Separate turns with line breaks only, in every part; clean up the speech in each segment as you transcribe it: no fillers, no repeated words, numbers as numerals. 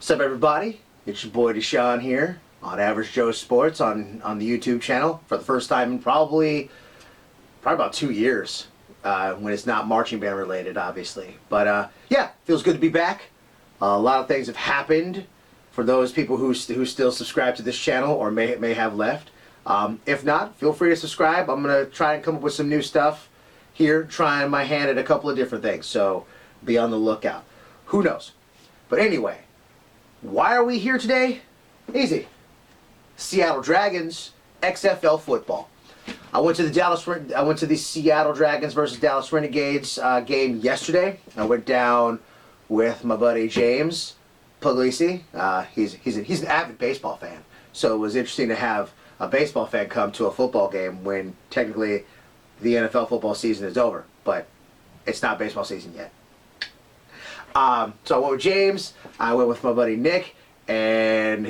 What's up, everybody? It's your boy Deshaun here on Average Joe Sports on the YouTube channel for the first time in probably about 2 years, when it's not marching band related, obviously. But yeah, feels good to be back. A lot of things have happened for those people who still subscribe to this channel or may have left. If not, feel free to subscribe. I'm gonna try and come up with some new stuff here, trying my hand at a couple of different things. So be on the lookout. Who knows? But anyway. Why are we here today? Easy. Seattle Dragons, XFL football. I went to the Seattle Dragons versus Dallas Renegades game yesterday. I went down with my buddy James Puglisi. He's an avid baseball fan, so it was interesting to have a baseball fan come to a football game when technically the NFL football season is over, but it's not baseball season yet. So I went with James, I went with my buddy Nick, and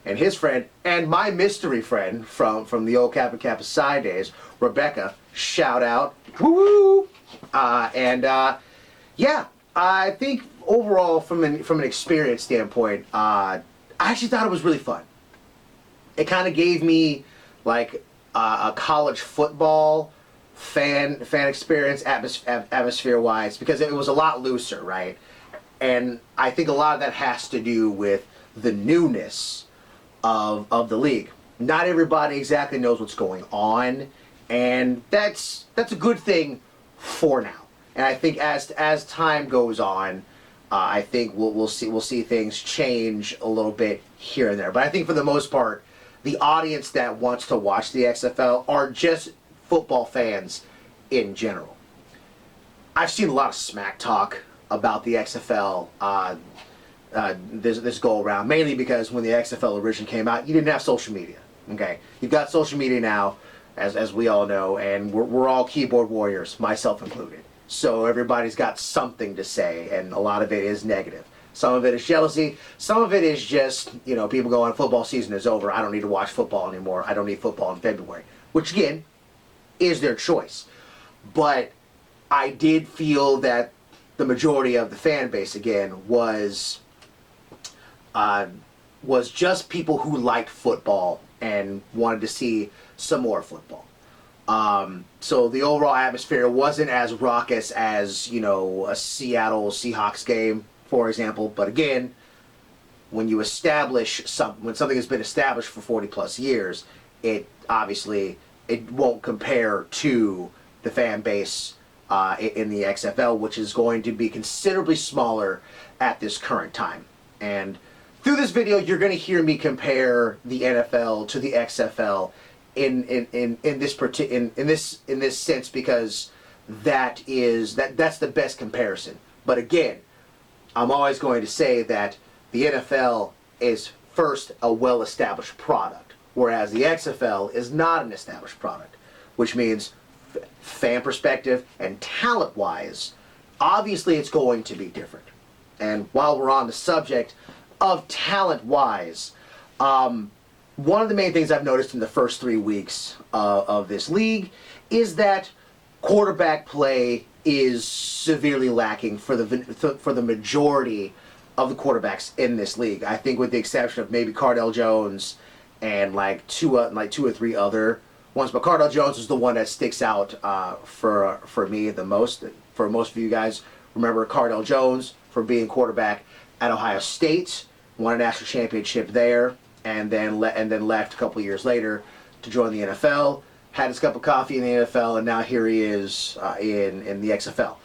his friend, and my mystery friend from the old Kappa Kappa Psi days, Rebecca. Shout out. Woo! Yeah, I think overall from an experience standpoint, I actually thought it was really fun. It kind of gave me like a college football fan experience atmosphere-wise, because it was a lot looser, right? And I think a lot of that has to do with the newness of the league. Not everybody exactly knows what's going on, and that's a good thing for now. And I think as time goes on, I think we'll see things change a little bit here and there. But I think for the most part, the audience that wants to watch the XFL are just football fans in general. I've seen a lot of smack talk about the XFL this go around, mainly because when the XFL originally came out, you didn't have social media. Okay, you've got social media now, as we all know, and we're all keyboard warriors, myself included. So everybody's got something to say, and a lot of it is negative. Some of it is jealousy. Some of it is just, people going, football season is over. I don't need to watch football anymore. I don't need football in February, which again is their choice. But I did feel that the majority of the fan base again was just people who liked football and wanted to see some more football. So the overall atmosphere wasn't as raucous as a Seattle Seahawks game, for example. But again, when you establish when something has been established for 40 plus years, it won't compare to the fan base in the XFL, which is going to be considerably smaller at this current time. And through this video, you're going to hear me compare the NFL to the XFL in this sense, because that's the best comparison. But again, I'm always going to say that the NFL is first a well-established product, whereas the XFL is not an established product, which means fan perspective and talent-wise, obviously it's going to be different. And while we're on the subject of talent-wise, one of the main things I've noticed in the first 3 weeks of this league is that quarterback play is severely lacking for the majority of the quarterbacks in this league. I think with the exception of maybe Cardale Jones and like two or three other ones, but Cardale Jones is the one that sticks out for me the most. For most of you guys, remember Cardale Jones for being quarterback at Ohio State, won a national championship there, and then left a couple years later to join the NFL. Had his cup of coffee in the NFL, and now here he is in the XFL.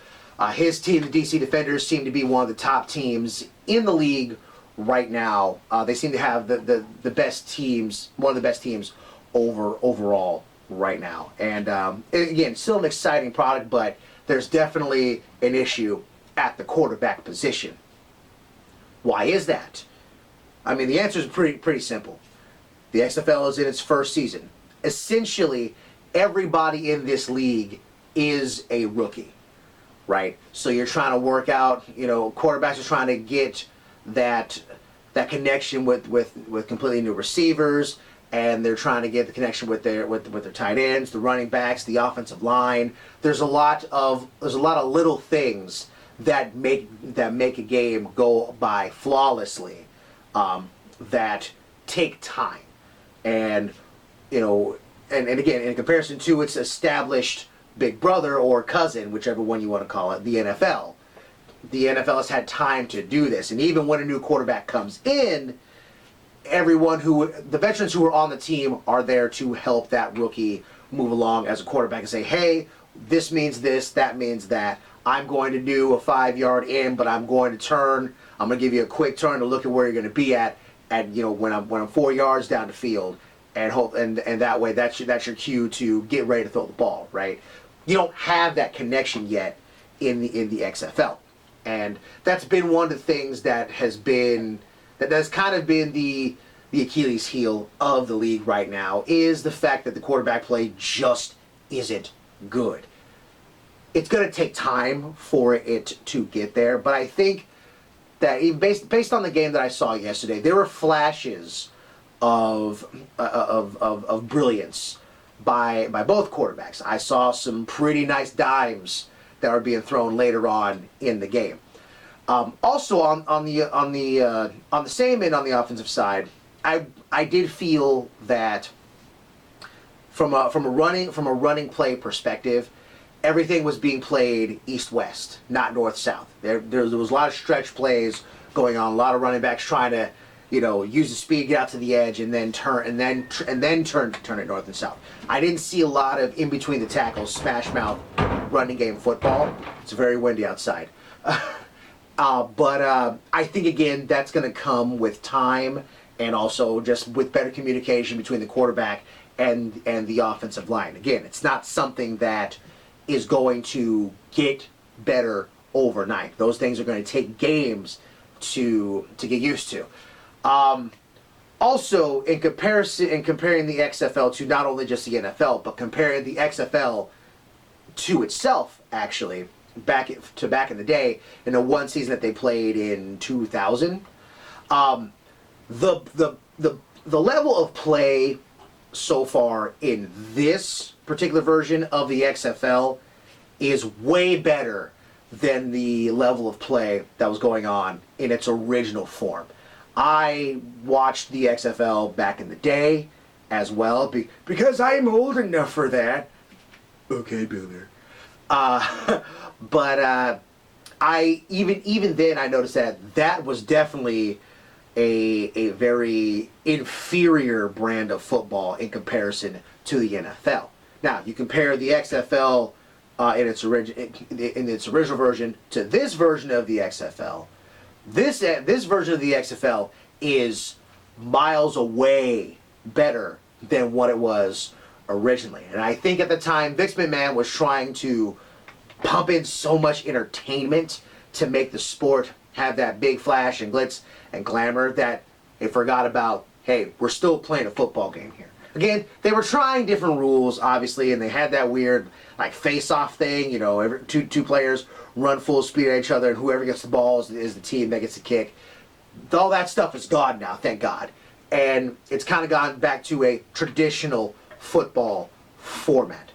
His team, the DC Defenders, seem to be one of the top teams in the league right now. They seem to have the best teams, one of the best teams overall right now. And again, still an exciting product, but there's definitely an issue at the quarterback position. Why is that? I mean, the answer is pretty simple. The XFL is in its first season. Essentially, everybody in this league is a rookie, right? So you're trying to work out, quarterbacks are trying to get that connection with completely new receivers, and they're trying to get the connection with their tight ends, the running backs, the offensive line. There's a lot of little things that make a game go by flawlessly. that take time. And, and again, in comparison to its established big brother or cousin, whichever one you want to call it, the NFL has had time to do this. And even when a new quarterback comes in, the veterans who are on the team are there to help that rookie move along as a quarterback and say, hey, this means this, that means that. I'm going to do a 5-yard in, but I'm going to turn. I'm going to give you a quick turn to look at where you're going to be at when I'm 4 yards down the field, and that way that's your cue to get ready to throw the ball, right? You don't have that connection yet in the XFL, and that's been one of the things that's kind of been the Achilles heel of the league right now, is the fact that the quarterback play just isn't good. It's going to take time for it to get there, but I think that even based on the game that I saw yesterday, there were flashes of brilliance by both quarterbacks. I saw some pretty nice dimes that are being thrown later on in the game. Also on the same end, on the offensive side, I did feel that from a running play perspective, everything was being played east-west, not north-south. There was a lot of stretch plays going on, a lot of running backs trying to, use the speed, get out to the edge, and then turn it north and south. I didn't see a lot of in between the tackles, smash mouth, running game football. It's very windy outside, but I think again that's going to come with time and also just with better communication between the quarterback and the offensive line. Again, it's not something that is going to get better overnight. Those things are going to take games to get used to. Also, in comparing the XFL to not only just the NFL, but comparing the XFL to itself, actually, back in the day, in the one season that they played in 2000, the level of play so far in this particular version of the XFL is way better than the level of play that was going on in its original form. I watched the XFL back in the day as well because I'm old enough for that. Okay, Boomer. But I even then I noticed that was definitely a very inferior brand of football in comparison to the NFL. Now, you compare the XFL in its original version to this version of the XFL. This version of the XFL is miles away better than what it was originally. And I think at the time, Vince McMahon was trying to pump in so much entertainment to make the sport have that big flash and glitz and glamour that they forgot about, hey, we're still playing a football game here. Again, they were trying different rules, obviously, and they had that weird face-off thing. Every two players run full speed at each other, and whoever gets the ball is the team that gets the kick. All that stuff is gone now, thank God. And it's kind of gone back to a traditional football format.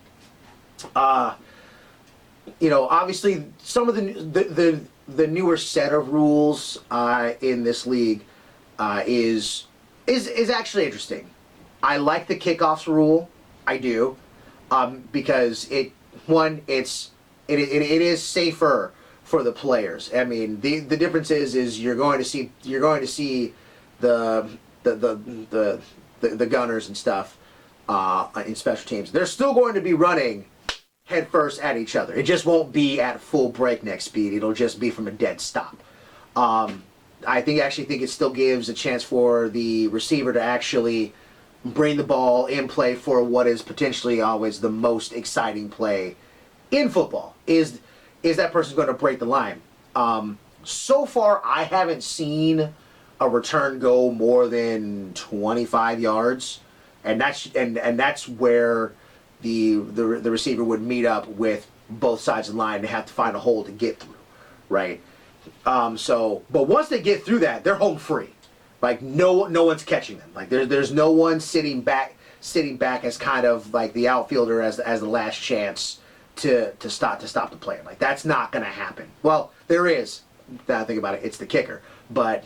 Obviously, some of the newer set of rules in this league is actually interesting. I like the kickoffs rule. I do, because it is safer for the players. I mean, the difference is you're going to see the gunners and stuff in special teams. They're still going to be running head first at each other. It just won't be at full breakneck speed. It'll just be from a dead stop. I actually think it still gives a chance for the receiver to actually bring the ball in play for what is potentially always the most exciting play in football. Is that person going to break the line? So far, I haven't seen a return go more than 25 yards, and that's where the receiver would meet up with both sides of the line and have to find a hole to get through, right? But once they get through that, they're home free. No one's catching them. There's no one sitting back as kind of like the outfielder as the last chance to stop the play. That's not going to happen. Well, there is. Now I think about it, it's the kicker. But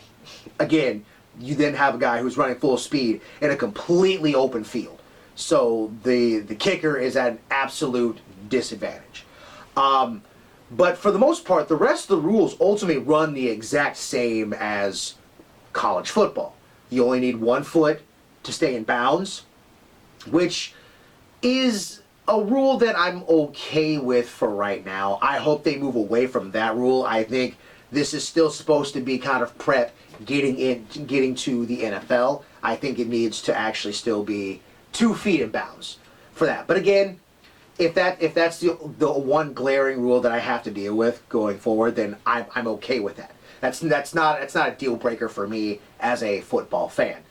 again, you then have a guy who's running full speed in a completely open field. So the kicker is at an absolute disadvantage. But for the most part, the rest of the rules ultimately run the exact same as college football. You only need 1 foot to stay in bounds, which is a rule that I'm okay with for right now. I hope they move away from that rule. I think this is still supposed to be kind of prep getting to the NFL. I think it needs to actually still be 2 feet in bounds for that. But again, if that's the one glaring rule that I have to deal with going forward, then I'm okay with that. That's not a deal breaker for me as a football fan.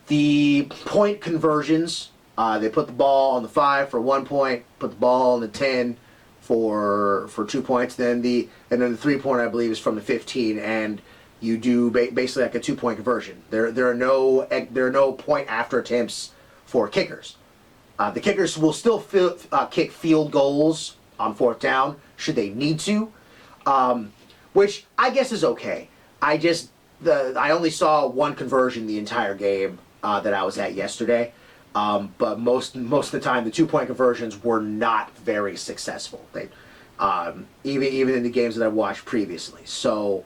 The point conversions, they put the ball on the 5 for 1 point, put the ball on the 10 for 2 points. Then the 3-point, I believe, is from the 15, and you do basically like a 2-point conversion. There are no point after attempts for kickers. The kickers will still kick field goals on 4th down should they need to, which I guess is okay. I only saw 1 conversion the entire game that I was at yesterday, but most of the time the 2-point conversions were not very successful. They even in the games that I watched previously. So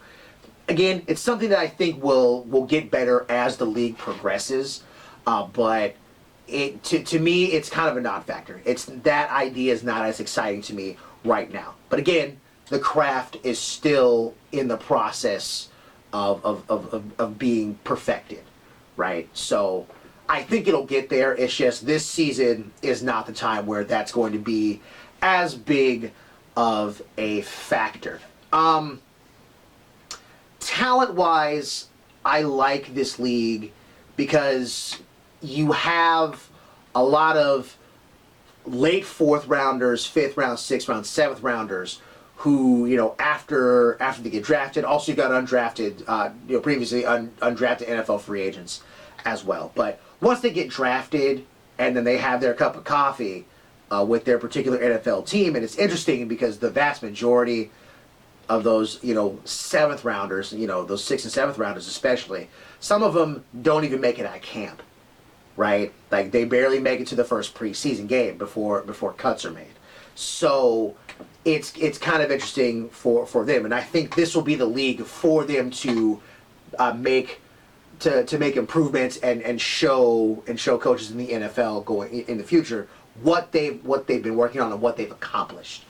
again, it's something that I think will get better as the league progresses, but. To me, it's kind of a non-factor. That idea is not as exciting to me right now. But again, the craft is still in the process of being perfected, right? So I think it'll get there. It's just this season is not the time where that's going to be as big of a factor. Talent-wise, I like this league because you have a lot of late 4th rounders, 5th round, 6th round, 7th rounders who, after they get drafted, also you got undrafted, previously undrafted NFL free agents as well. But once they get drafted and then they have their cup of coffee with their particular NFL team, and it's interesting because the vast majority of those, 7th rounders, those 6th and 7th rounders especially, some of them don't even make it out of camp. Right? Like they barely make it to the first preseason game before cuts are made. So it's kind of interesting for them, and I think this will be the league for them to make improvements and show coaches in the NFL going in the future what they've been working on and what they've accomplished.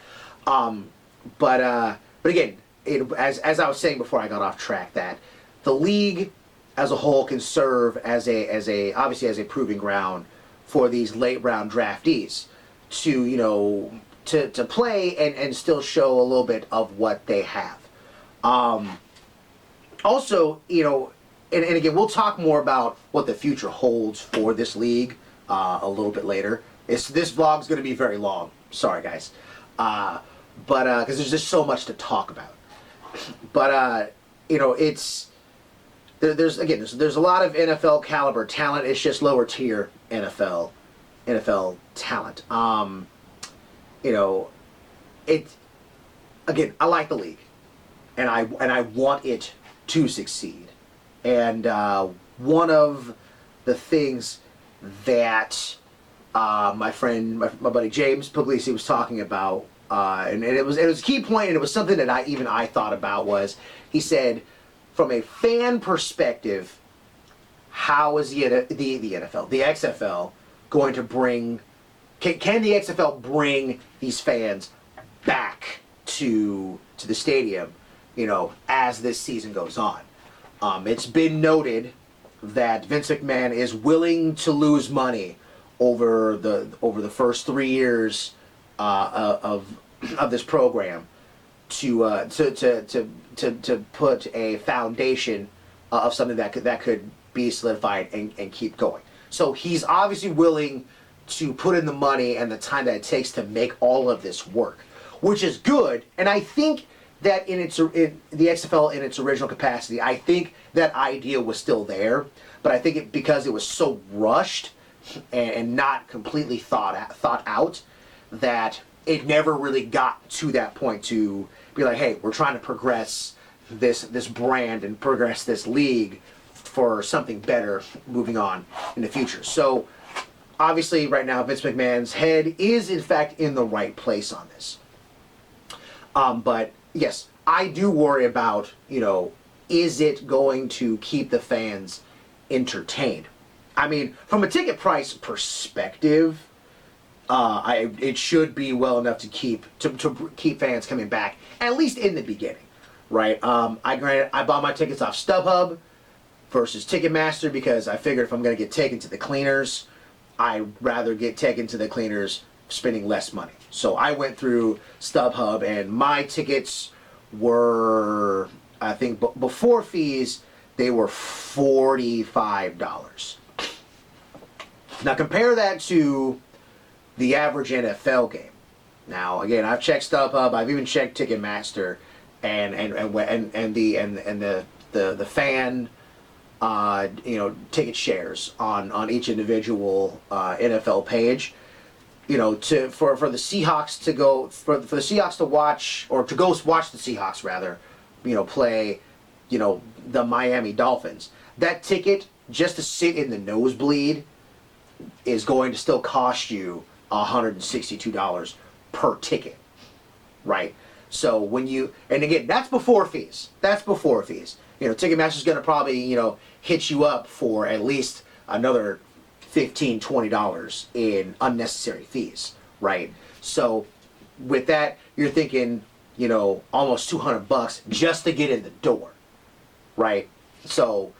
But again, as I was saying before I got off track, that the league as a whole can serve as obviously as a proving ground for these late round draftees to play and still show a little bit of what they have. Also, and again, we'll talk more about what the future holds for this league a little bit later. This vlog's going to be very long. Sorry, guys. But because there's just so much to talk about. But it's. There's a lot of NFL caliber talent. It's just lower tier NFL talent. Again, I like the league, and I want it to succeed. And one of the things that my buddy James Puglisi was talking about, and it was a key point, and it was something that I thought about, was he said, from a fan perspective, how is the NFL, the XFL, going to bring? Can the XFL bring these fans back to the stadium? As this season goes on, it's been noted that Vince McMahon is willing to lose money over the first 3 years of this program to put a foundation of something that could be solidified and keep going. So he's obviously willing to put in the money and the time that it takes to make all of this work, which is good. And I think that in the XFL in its original capacity, I think that idea was still there, but I think because it was so rushed and not completely thought out, that it never really got to that point to be like, hey, we're trying to progress this brand and progress this league for something better moving on in the future. So obviously right now Vince McMahon's head is in fact in the right place on this. But yes, I do worry about, is it going to keep the fans entertained? I mean, from a ticket price perspective, it should be well enough to keep fans coming back, at least in the beginning, right? I bought my tickets off StubHub versus Ticketmaster because I figured if I'm going to get taken to the cleaners, I'd rather get taken to the cleaners spending less money. So I went through StubHub, and my tickets were, I think, before fees, they were $45. Now compare that to the average NFL game. Now again, I've checked StubHub, I've even checked Ticketmaster, and the fan ticket shares on each individual NFL page. For the Seahawks to go for the Seahawks to watch, or to go watch the Seahawks rather, play, the Miami Dolphins. That ticket just to sit in the nosebleed is going to still cost you $162 per ticket, right? So when and again, that's before fees. Ticketmaster's going to probably, hit you up for at least another $15, $20 in unnecessary fees, right? So with that, you're thinking, almost $200 just to get in the door, right? So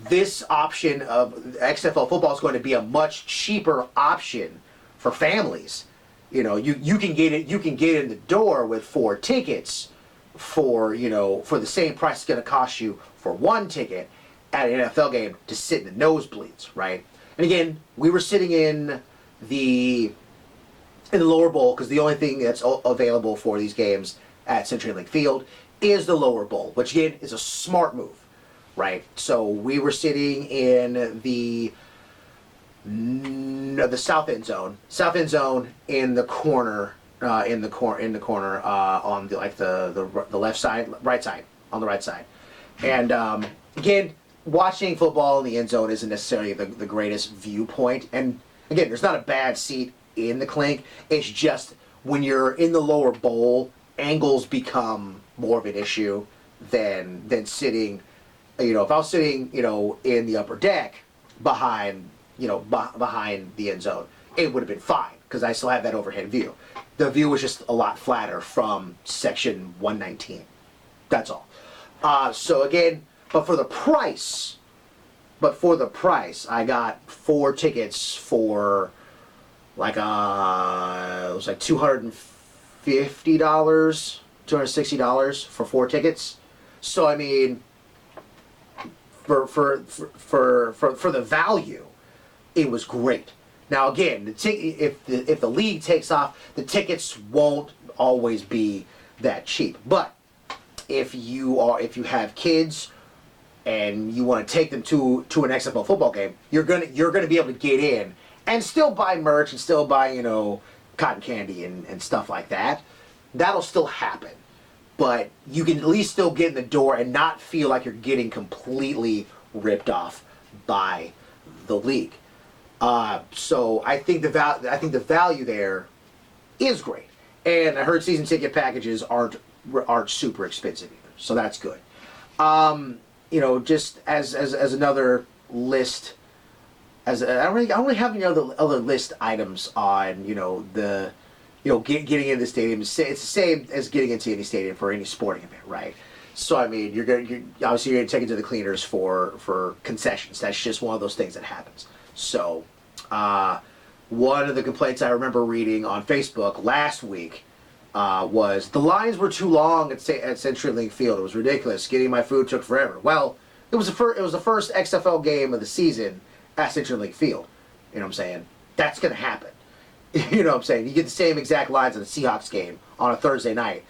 this option of XFL football is going to be a much cheaper option for families. You can get in the door with 4 tickets for the same price it's going to cost you for 1 ticket at an NFL game to sit in the nosebleeds, right? And again, we were sitting in the lower bowl because the only thing that's available for these games at CenturyLink Field is the lower bowl, which again is a smart move, right? So we were sitting in the south end zone in the corner, on the left side, right side, on the right side, and again, watching football in the end zone isn't necessarily the greatest viewpoint. And again, there's not a bad seat in the clink. It's just when you're in the lower bowl, angles become more of an issue than sitting. If I was sitting, in the upper deck behind the end zone, it would have been fine because I still have that overhead view. The view was just a lot flatter from section 119. That's all. So again. But for the price, I got 4 tickets for it was like $250, $260 for 4 tickets. So I mean, for the value, it was great. Now again, if the league takes off, the tickets won't always be that cheap. But if you have kids and you want to take them to an XFL football game, you're gonna be able to get in and still buy merch and still buy cotton candy and stuff like that. That'll still happen, but you can at least still get in the door and not feel like you're getting completely ripped off by the league. So I think the value there is great, and I heard season ticket packages aren't super expensive either, so that's good. Just as another list, I don't really have any other list items on getting into the stadium. It's the same as getting into any stadium for any sporting event, right? So I mean, you're obviously going to take it to the cleaners for concessions. That's just one of those things that happens. So one of the complaints I remember reading on Facebook last week was the lines were too long at CenturyLink Field. It was ridiculous. Getting my food took forever. Well, it was the first XFL game of the season at CenturyLink Field. You know what I'm saying? That's going to happen. You know what I'm saying? You get the same exact lines in the Seahawks game on a Thursday night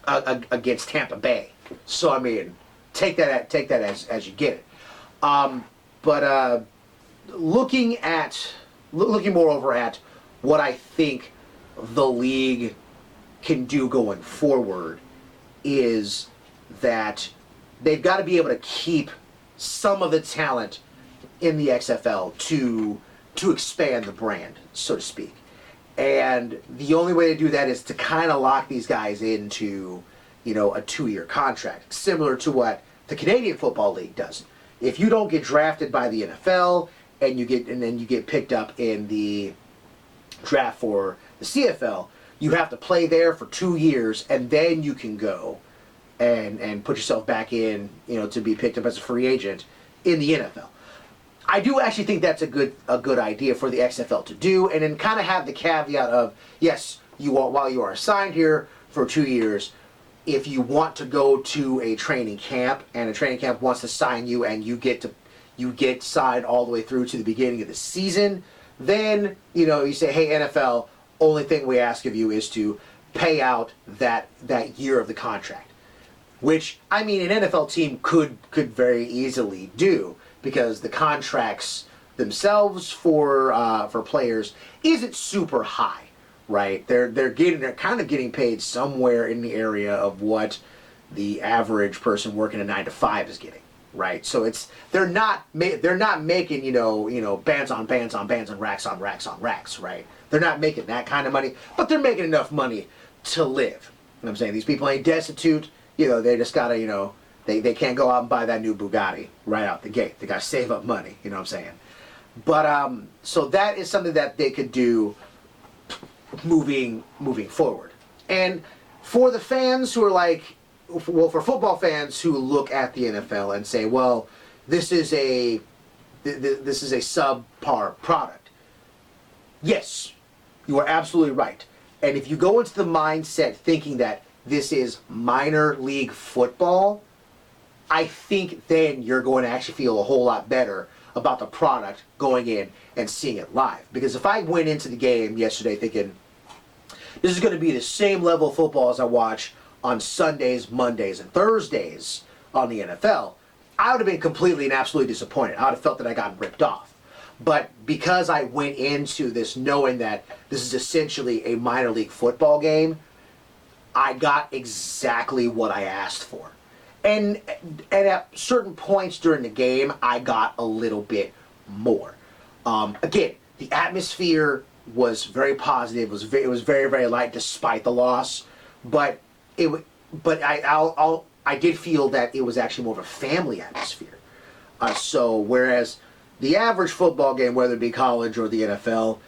against Tampa Bay. So I mean, take that as you get it. But looking moreover at what I think the league can do going forward is that they've got to be able to keep some of the talent in the XFL to expand the brand, so to speak. And the only way to do that is to kind of lock these guys into, a 2-year contract, similar to what the Canadian Football League does. If you don't get drafted by the NFL and then you get picked up in the draft for the CFL, you have to play there for 2 years, and then you can go and put yourself back in, to be picked up as a free agent in the NFL. I do actually think that's a good idea for the XFL to do, and then kind of have the caveat of, yes, while you are assigned here for 2 years, if you want to go to a training camp and a training camp wants to sign you and you get signed all the way through to the beginning of the season, then you say, hey, NFL, only thing we ask of you is to pay out that year of the contract, which an NFL team could very easily do, because the contracts themselves for players isn't super high, right? They're kind of getting paid somewhere in the area of what the average person working a 9-to-5 is getting, right? So they're not making bands on bands on bands and racks on racks on racks, right? They're not making that kind of money, but they're making enough money to live. You know what I'm saying? These people ain't destitute. They just gotta They can't go out and buy that new Bugatti right out the gate. They got to save up money, you know what I'm saying? But, so that is something that they could do moving forward. And for the fans who are for football fans who look at the NFL and say, well, this is a subpar product. Yes, you are absolutely right. And if you go into the mindset thinking that this is minor league football, I think then you're going to actually feel a whole lot better about the product going in and seeing it live. Because if I went into the game yesterday thinking, this is going to be the same level of football as I watch on Sundays, Mondays, and Thursdays on the NFL, I would have been completely and absolutely disappointed. I would have felt that I got ripped off. But because I went into this knowing that this is essentially a minor league football game, I got exactly what I asked for. And at certain points during the game, I got a little bit more. Again, the atmosphere was very positive. It was very, very light despite the loss. But I did feel that it was actually more of a family atmosphere. So whereas the average football game, whether it be college or the NFL,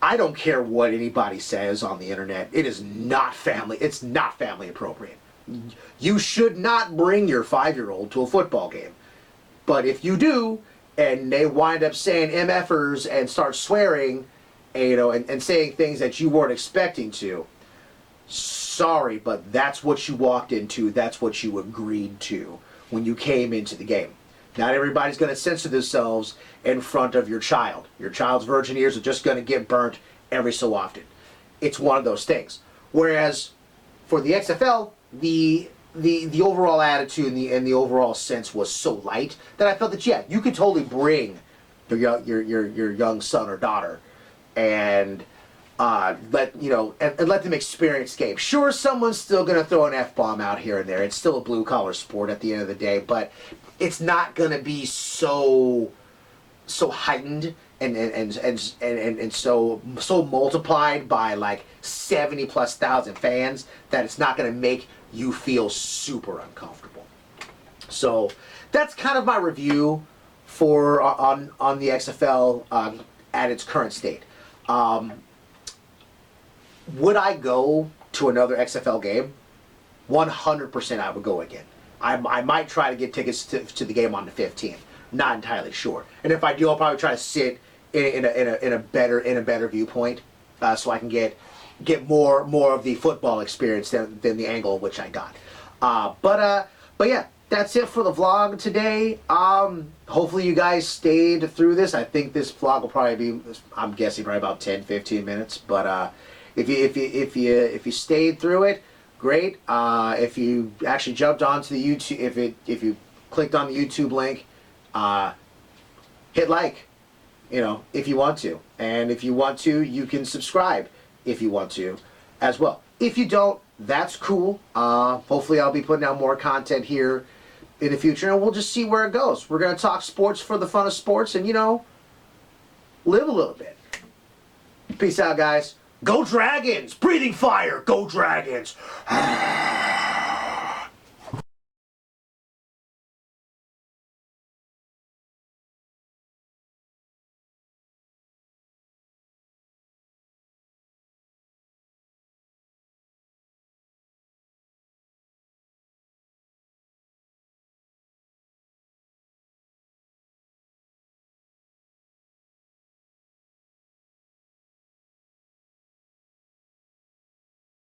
I don't care what anybody says on the internet. It is not family. It's not family appropriate. You should not bring your 5-year-old to a football game. But if you do, and they wind up saying MFers and start swearing, and saying things that you weren't expecting to, sorry, but that's what you walked into. That's what you agreed to when you came into the game. Not everybody's going to censor themselves in front of your child. Your child's virgin ears are just going to get burnt every so often. It's one of those things. Whereas for the XFL, the overall attitude and the overall sense was so light that I felt that, yeah, you could totally bring your young son or daughter and let them experience games. Sure, someone's still going to throw an F-bomb out here and there. It's still a blue-collar sport at the end of the day, but it's not going to be so heightened and so multiplied by like 70,000+ fans that it's not going to make you feel super uncomfortable. So that's kind of my review for on the XFL at its current state. Would I go to another XFL game? 100% I would go again. I might try to get tickets to the game on the 15th. Not entirely sure. And if I do, I'll probably try to sit in a better viewpoint, so I can get more of the football experience than the angle which I got. But yeah, that's it for the vlog today. Hopefully you guys stayed through this. I think this vlog will probably be, I'm guessing, probably about 10-15 minutes. But if you stayed through it, great. If you actually jumped onto the YouTube, if you clicked on the YouTube link, hit like, if you want to. And if you want to, you can subscribe if you want to as well. If you don't, that's cool. Hopefully I'll be putting out more content here in the future, and we'll just see where it goes. We're going to talk sports for the fun of sports and, live a little bit. Peace out, guys. Go Dragons! Breathing fire! Go Dragons!